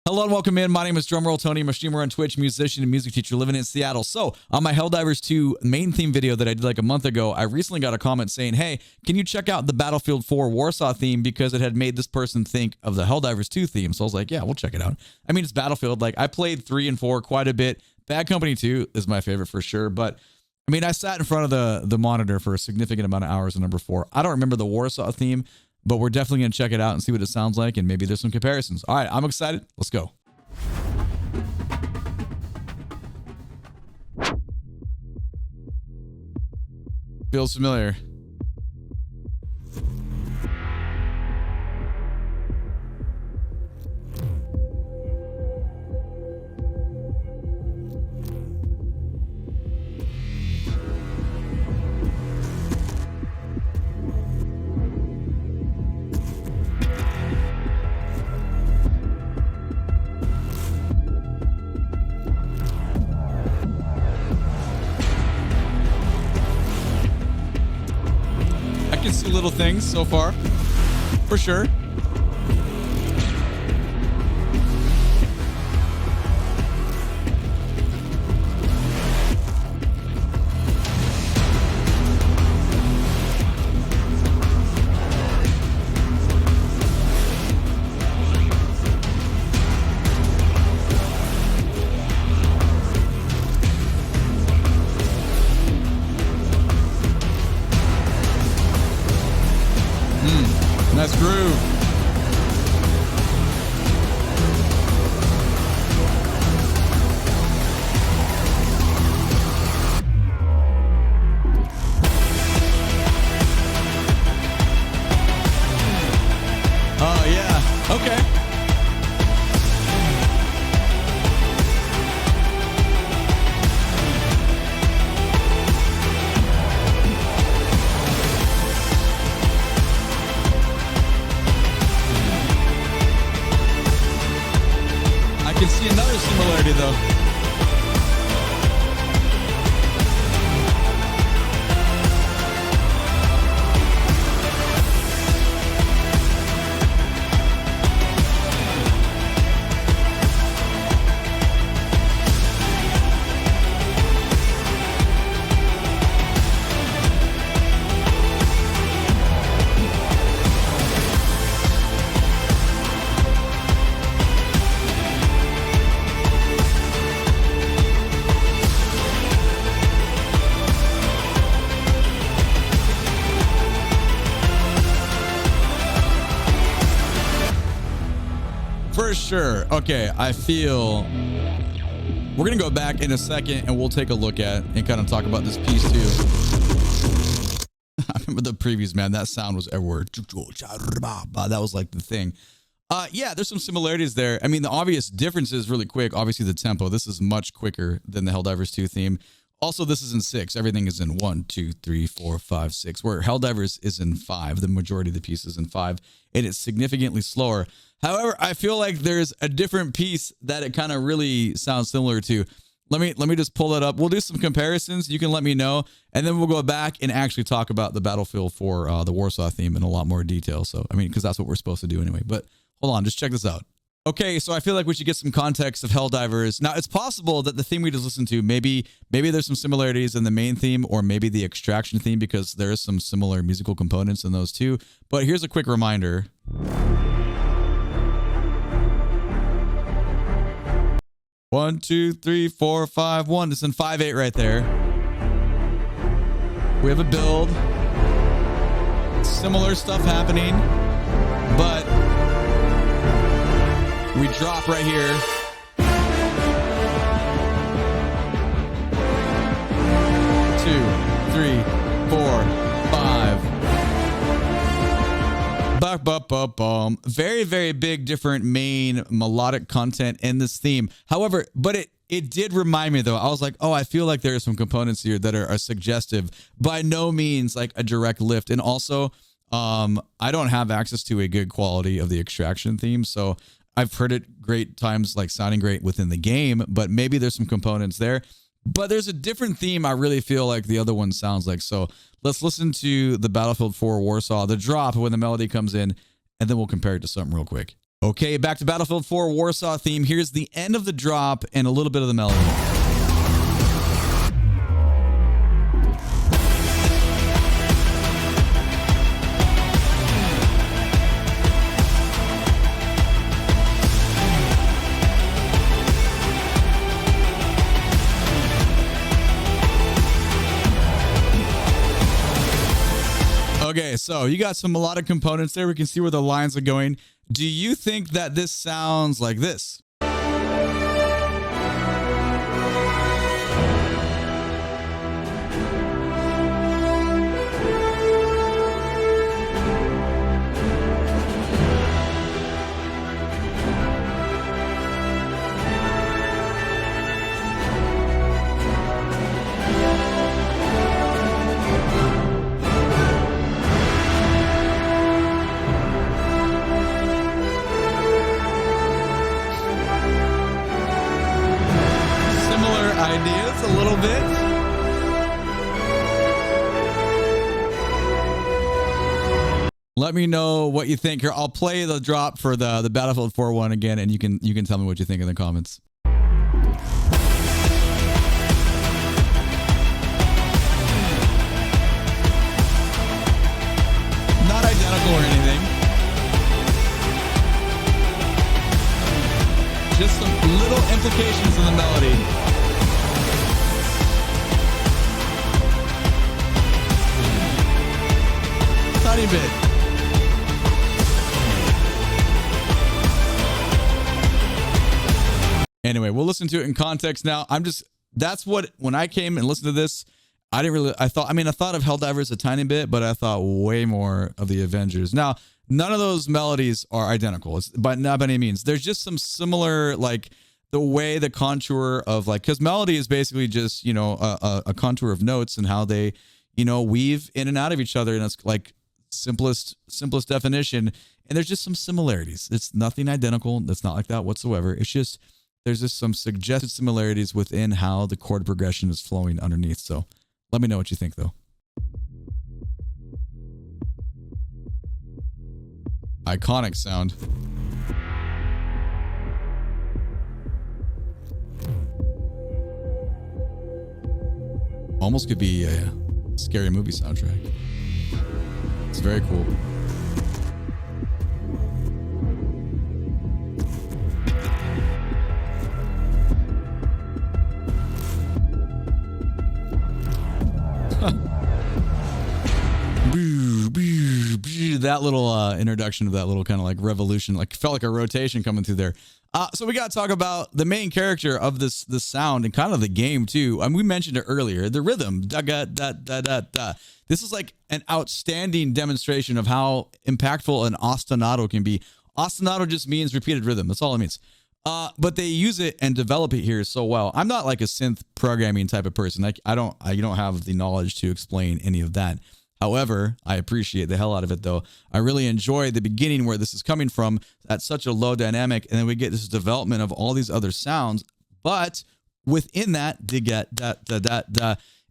Hello and welcome in. My name is DrumRollTony. I'm a streamer on Twitch, musician and music teacher living in Seattle. So on my Helldivers 2 main theme video that I did like a month ago, I recently got a comment saying, hey, can you check out the Battlefield 4 Warsaw theme because it had made this person think of the Helldivers 2 theme. So I was like, yeah, we'll check it out. I mean, it's Battlefield. Like I played 3 and 4 quite a bit. Bad Company 2 is my favorite for sure. But I mean, I sat in front of the monitor for a significant amount of hours on number 4. I don't remember the Warsaw theme, but we're definitely going to check it out and see what it sounds like. And maybe there's some comparisons. All right, I'm excited. Let's go. Feels familiar. See little things so far, for sure. Nice groove. Oh, yeah. Okay. I can see another similarity though. For sure. Okay, I feel we're going to go back in a second and we'll take a look at and kind of talk about this piece too. I remember the previews, man. That sound was everywhere. That was like the thing. Yeah, there's some similarities there. I mean, the obvious difference is really quick. Obviously, the tempo. This is much quicker than the Helldivers 2 theme. Also, this is in 6. Everything is in 1, 2, 3, 4, 5, 6. Where Helldivers is in 5. The majority of the piece is in 5. And it's significantly slower. However, I feel like there's a different piece that it kind of really sounds similar to. Let me just pull that up. We'll do some comparisons. You can let me know. And then we'll go back and actually talk about the Battlefield for the Warsaw theme in a lot more detail. So, I mean, because that's what we're supposed to do anyway. But hold on, just check this out. Okay, so I feel like we should get some context of Helldivers. Now, it's possible that the theme we just listened to, maybe there's some similarities in the main theme or maybe the extraction theme because there is some similar musical components in those two. But here's a quick reminder. 1, 2, 3, 4, 5, 1. It's in 5/8 right there. We have a build. Similar stuff happening, but we drop right here. 2, 3, 4, 5. Very, very big, different main melodic content in this theme. However, but it did remind me though. I was like, oh, I feel like there are some components here that are suggestive. By no means like a direct lift. And also, I don't have access to a good quality of the extraction theme, so I've heard it great times, like sounding great within the game, but maybe there's some components there. But there's a different theme I really feel like the other one sounds like. So let's listen to the Battlefield 4 Warsaw, the drop when the melody comes in, and then we'll compare it to something real quick. Okay, back to Battlefield 4 Warsaw Theme. Here's the end of the drop and a little bit of the melody. Okay, so you got some melodic components there. We can see where the lines are going. Do you think that this sounds like this? Ideas a little bit. Let me know what you think here. I'll play the drop for the Battlefield 4 one again, and you can tell me what you think in the comments. Not identical or anything. Just some little implications in the melody. Tiny bit. Anyway, we'll listen to it in context now. That's what, when I came and listened to this, I thought of Helldivers a tiny bit, but I thought way more of the Avengers. Now, none of those melodies are identical, but not by any means. There's just some similar, like the way the contour of because melody is basically just, a contour of notes and how they, weave in and out of each other. And it's like, simplest definition, and there's just some similarities. It's nothing identical. That's not like that whatsoever. It's just there's just some suggested similarities within how the chord progression is flowing underneath. So let me know what you think, though. Iconic sound. Almost could be a scary movie soundtrack. It's very cool. That little introduction of that little kind of like revolution, like felt like a rotation coming through there. So we got to talk about the main character of this sound and kind of the game too. We mentioned it earlier, the rhythm. Da, da, da, da, da, da. This is like an outstanding demonstration of how impactful an ostinato can be. Ostinato just means repeated rhythm. That's all it means. But they use it and develop it here so well. I'm not like a synth programming type of person. Like I don't have the knowledge to explain any of that. However, I appreciate the hell out of it, though. I really enjoy the beginning where this is coming from at such a low dynamic, and then we get this development of all these other sounds. But within that,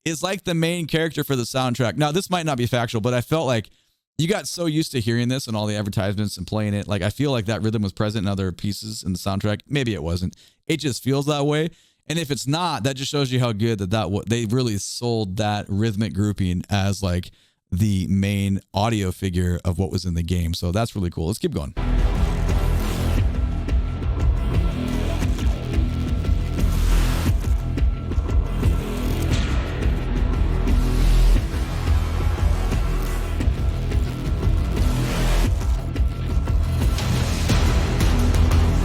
is like the main character for the soundtrack. Now, this might not be factual, but I felt like you got so used to hearing this and all the advertisements and playing it. Like I feel like that rhythm was present in other pieces in the soundtrack. Maybe it wasn't. It just feels that way. And if it's not, that just shows you how good that they really sold that rhythmic grouping as like the main audio figure of what was in the game. So that's really cool. Let's keep going.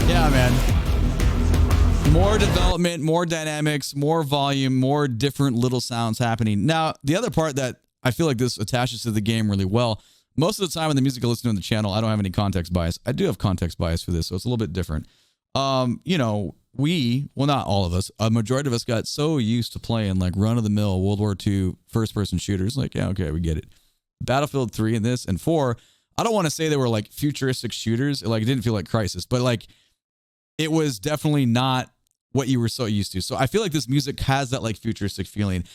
Yeah, man. More development, more dynamics, more volume, more different little sounds happening. Now, the other part that I feel like this attaches to the game really well. Most of the time in the music I listen to on the channel, I don't have any context bias. I do have context bias for this, so it's a little bit different. Well, not all of us, a majority of us got so used to playing like run-of-the-mill World War II first-person shooters. Like, yeah, okay, we get it. Battlefield 3 and this and 4, I don't want to say they were like futuristic shooters. Like, it didn't feel like Crisis, but like it was definitely not what you were so used to. So I feel like this music has that like futuristic feeling.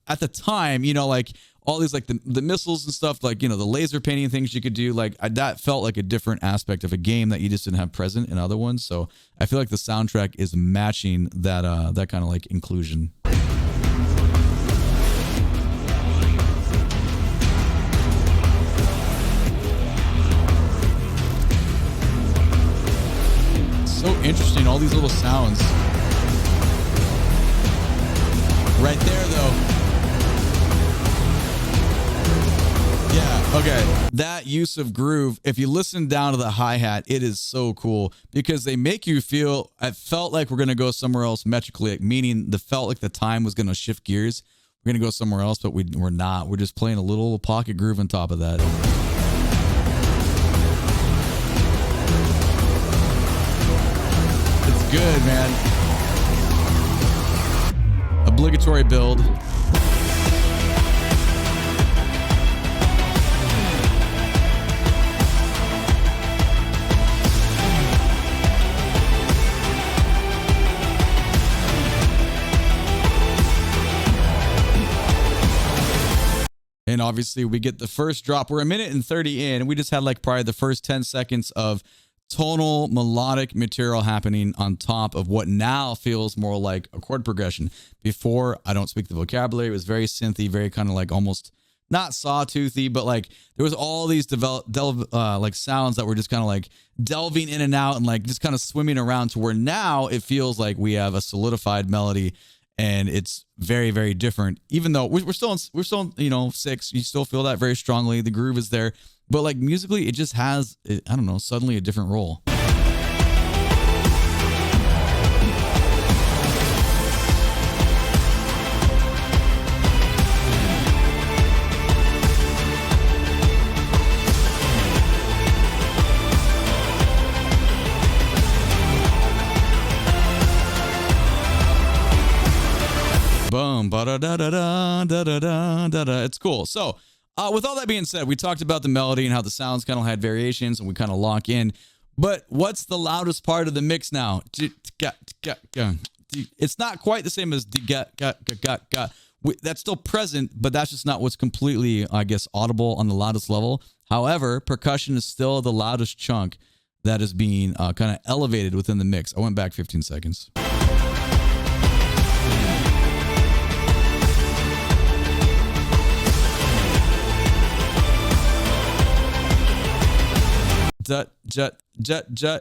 at the time, you know, like all these like the missiles and stuff, like, you know, the laser painting things you could do, like that felt like a different aspect of a game that you just didn't have present in other ones. So I feel like the soundtrack is matching that that kind of like inclusion. So interesting, all these little sounds. Right there, though. Yeah, okay. That use of groove, if you listen down to the hi-hat, it is so cool because they make you feel, I felt like we're going to go somewhere else metrically, meaning the felt like the time was going to shift gears. We're going to go somewhere else, but we're not. We're just playing a little pocket groove on top of that. It's good, man. Obligatory build. And obviously we get the first drop. We're a minute and 30 in, and we just had like probably the first 10 seconds of tonal melodic material happening on top of what now feels more like a chord progression. Before, I don't speak the vocabulary, it was very synthy, very kind of like almost not sawtoothy, but like there was all these like sounds that were just kind of like delving in and out and like just kind of swimming around to where now it feels like we have a solidified melody. And it's very, very different. Even though we're still, you know, 6, you still feel that very strongly. The groove is there, but like musically, it just has, I don't know, suddenly a different role. Boom, ba-da-da-da-da-da-da-da-da. It's cool. So, with all that being said, we talked about the melody and how the sounds kind of had variations and we kind of lock in. But what's the loudest part of the mix now? It's not quite the same as that's still present, but that's just not what's completely, I guess, audible on the loudest level. However, percussion is still the loudest chunk that is being kind of elevated within the mix. I went back 15 seconds. Jut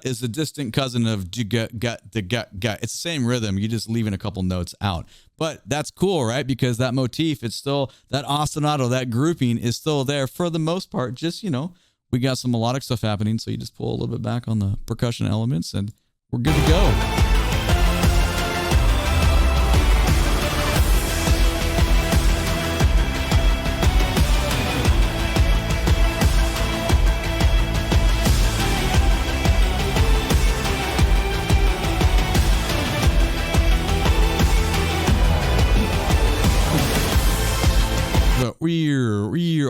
is the distant cousin of It's the same rhythm. You're just leaving a couple notes out. But that's cool, right? Because that motif, it's still, that ostinato, that grouping is still there for the most part. Just, you know, we got some melodic stuff happening. So you just pull a little bit back on the percussion elements and we're good to go.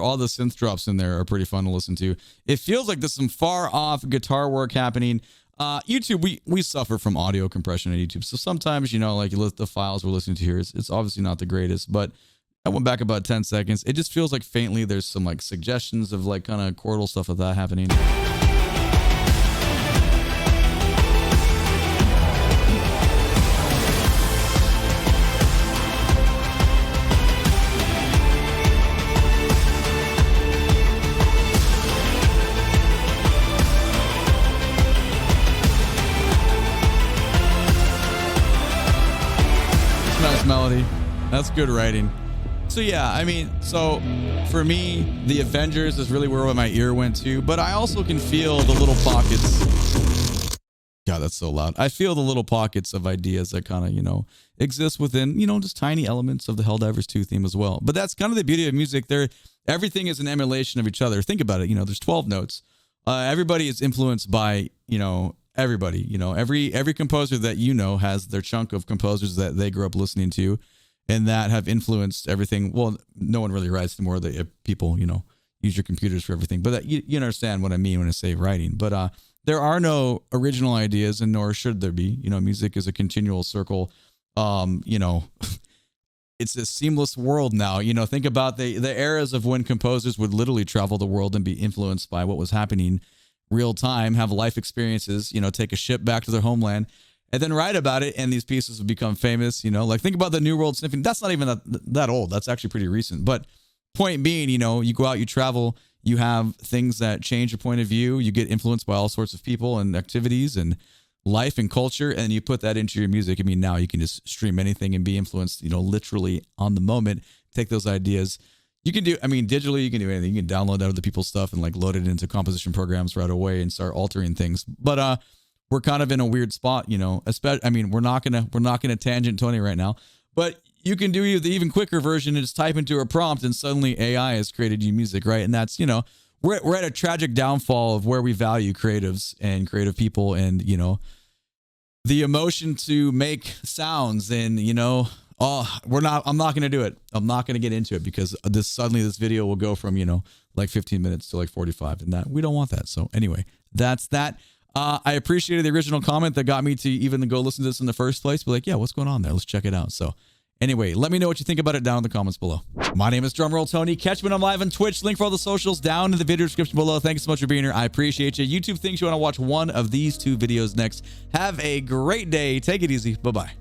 All the synth drops in there are pretty fun to listen to. It feels like there's some far off guitar work happening. YouTube, we suffer from audio compression on YouTube. So sometimes, you know, like the files we're listening to here, it's obviously not the greatest, but I went back about 10 seconds. It just feels like faintly there's some like suggestions of like kind of chordal stuff of that happening. Melody. That's good writing. So yeah, I mean, so for me, the Avengers is really where my ear went to, but I also can feel the little pockets. God, that's so loud. I feel the little pockets of ideas that kind of, you know, exist within, you know, just tiny elements of the Helldivers 2 theme as well. But that's kind of the beauty of music. Everything is an emulation of each other. Think about it. You know, there's 12 notes. Everybody is influenced by, you know, everybody, you know, every composer that you know has their chunk of composers that they grew up listening to and that have influenced everything. Well, no one really writes anymore. People, you know, use your computers for everything, but that, you understand what I mean when I say writing. But there are no original ideas, and nor should there be. You know, music is a continual circle. You know, it's a seamless world now. You know, think about the eras of when composers would literally travel the world and be influenced by what was happening real time, have life experiences, you know, take a ship back to their homeland and then write about it. And these pieces would become famous, you know, like think about the New World Symphony. That's not even that old. That's actually pretty recent. But point being, you know, you go out, you travel, you have things that change your point of view. You get influenced by all sorts of people and activities and life and culture, and you put that into your music. I mean, now you can just stream anything and be influenced, you know, literally on the moment. Take those ideas. You can do, I mean, digitally, you can do anything. You can download other people's stuff and like load it into composition programs right away and start altering things. But we're kind of in a weird spot, you know. Especially, I mean, we're not gonna tangent Tony right now, but you can do the even quicker version and just type into a prompt, and suddenly AI has created you music, right? And that's, you know, we're at a tragic downfall of where we value creatives and creative people, and you know, the emotion to make sounds, and you know, I'm not gonna do it. I'm not gonna get into it because suddenly this video will go from, you know, like 15 minutes to like 45, and that we don't want that. So anyway, that's that. I appreciated the original comment that got me to even go listen to this in the first place. Be like, yeah, what's going on there? Let's check it out. So anyway, let me know what you think about it down in the comments below. My name is DrumRollTony. Catch me on live on Twitch. Link for all the socials down in the video description below. Thanks so much for being here. I appreciate you. YouTube thinks you want to watch one of these two videos next. Have a great day. Take it easy. Bye-bye.